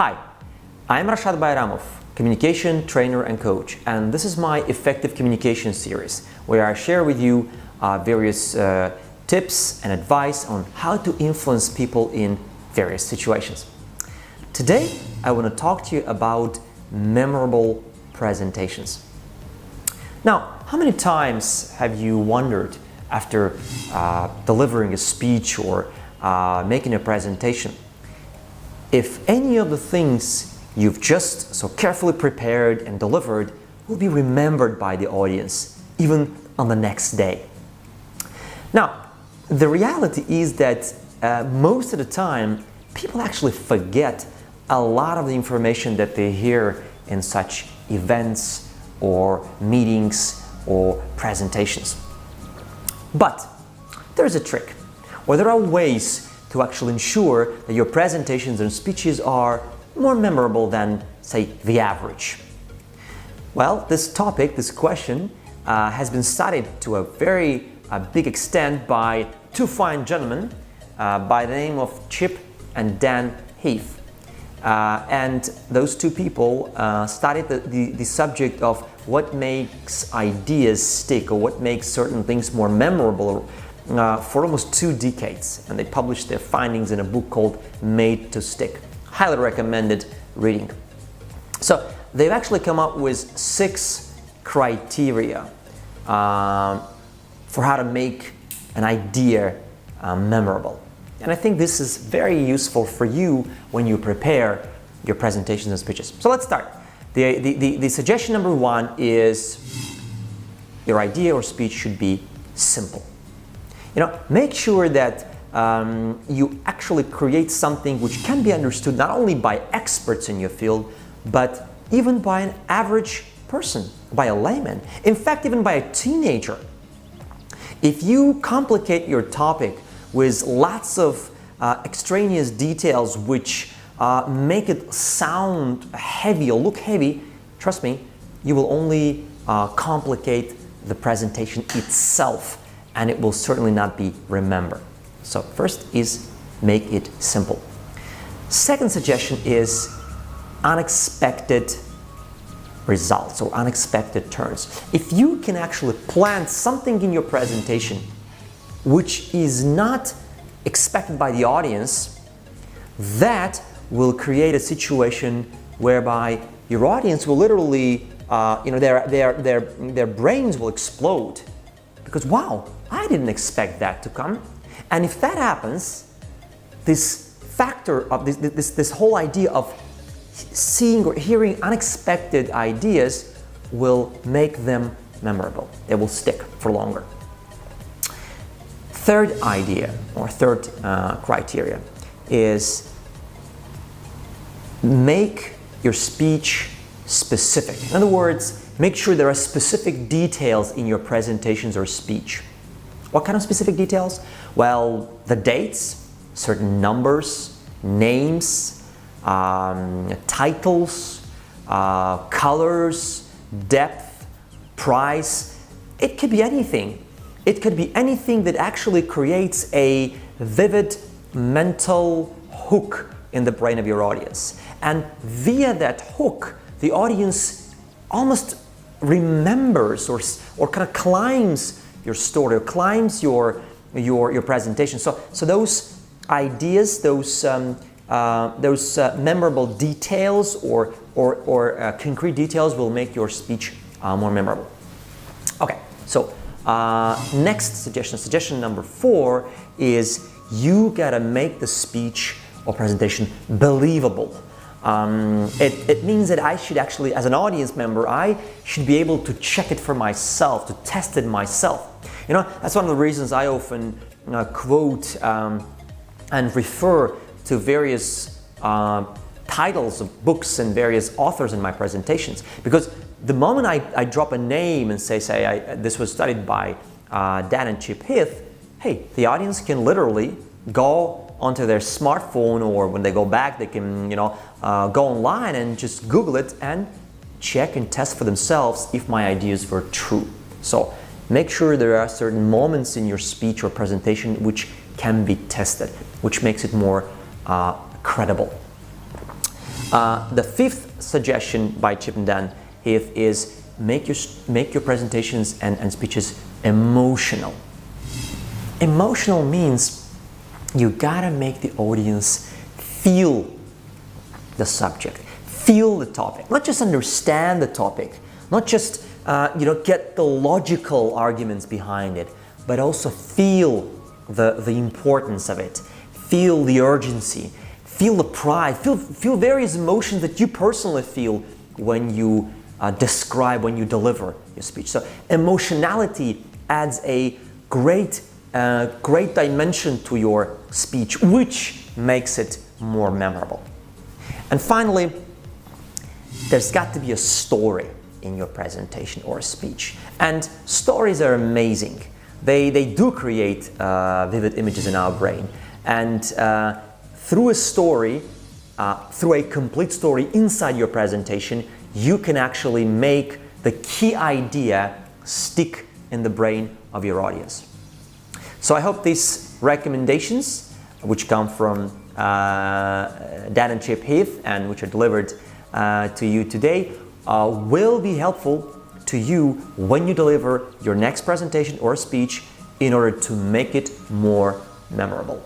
Hi, I'm Rashad Bayramov, communication trainer and coach, and this is my Effective Communication series, where I share with you various tips and advice on how to influence people in various situations. Today, I want to talk to you about memorable presentations. Now, how many times have you wondered after delivering a speech or making a presentation, if any of the things you've just so carefully prepared and delivered will be remembered by the audience, even on the next day? Now, the reality is that most of the time, people actually forget a lot of the information that they hear in such events or meetings or presentations. But there's a trick, or there are ways to actually ensure that your presentations and speeches are more memorable than, say, the average. Well, this topic, this question, has been studied to a very big extent by two fine gentlemen by the name of Chip and Dan Heath. And those two people studied the subject of what makes ideas stick, or what makes certain things more memorable for almost 2 decades, and they published their findings in a book called Made to Stick. Highly recommended reading. So they've actually come up with 6 criteria for how to make an idea memorable. And I think this is very useful for you when you prepare your presentations and speeches. So let's start. The suggestion number 1 is your idea or speech should be simple. Make sure that you actually create something which can be understood not only by experts in your field, but even by an average person, by a layman, in fact, even by a teenager. If you complicate your topic with lots of extraneous details which make it sound heavy or look heavy, trust me, you will only complicate the presentation itself, and it will certainly not be remembered. So first is make it simple. Second suggestion is unexpected results or unexpected turns. If you can actually plant something in your presentation which is not expected by the audience, that will create a situation whereby your audience will literally, their brains will explode because, wow, I didn't expect that to come. And if that happens, this factor of this whole idea of seeing or hearing unexpected ideas will make them memorable. They will stick for longer. Third idea or third criteria is make your speech specific. In other words, make sure there are specific details in your presentations or speech. What kind of specific details? Well, the dates, certain numbers, names, titles, colors, depth, price. It could be anything. It could be anything that actually creates a vivid mental hook in the brain of your audience. And via that hook, the audience almost remembers or kind of climbs your story, or climbs your presentation. So those ideas, those memorable details or concrete details will make your speech more memorable. Okay, so next suggestion number 4 is you gotta make the speech or presentation believable. It means that I should actually, as an audience member, I should be able to check it for myself, to test it myself. That's one of the reasons I often quote and refer to various titles of books and various authors in my presentations. Because the moment I drop a name and say this was studied by Dan and Chip Heath, hey, the audience can literally go onto their smartphone, or when they go back, they can go online and just Google it and check and test for themselves if my ideas were true. So make sure there are certain moments in your speech or presentation which can be tested, which makes it more credible. The fifth suggestion by Chip and Dan Heath is make your presentations and speeches emotional. Emotional means you gotta make the audience feel the subject, feel the topic, not just understand the topic, not just get the logical arguments behind it, but also feel the importance of it, feel the urgency, feel the pride, feel various emotions that you personally feel when you describe, when you deliver your speech. So emotionality adds a great dimension to your speech, which makes it more memorable. And finally, there's got to be a story in your presentation or speech. And stories are amazing. They do create vivid images in our brain. And through a story, through a complete story inside your presentation, you can actually make the key idea stick in the brain of your audience. So I hope these recommendations, which come from Dan and Chip Heath and which are delivered to you today, will be helpful to you when you deliver your next presentation or speech in order to make it more memorable.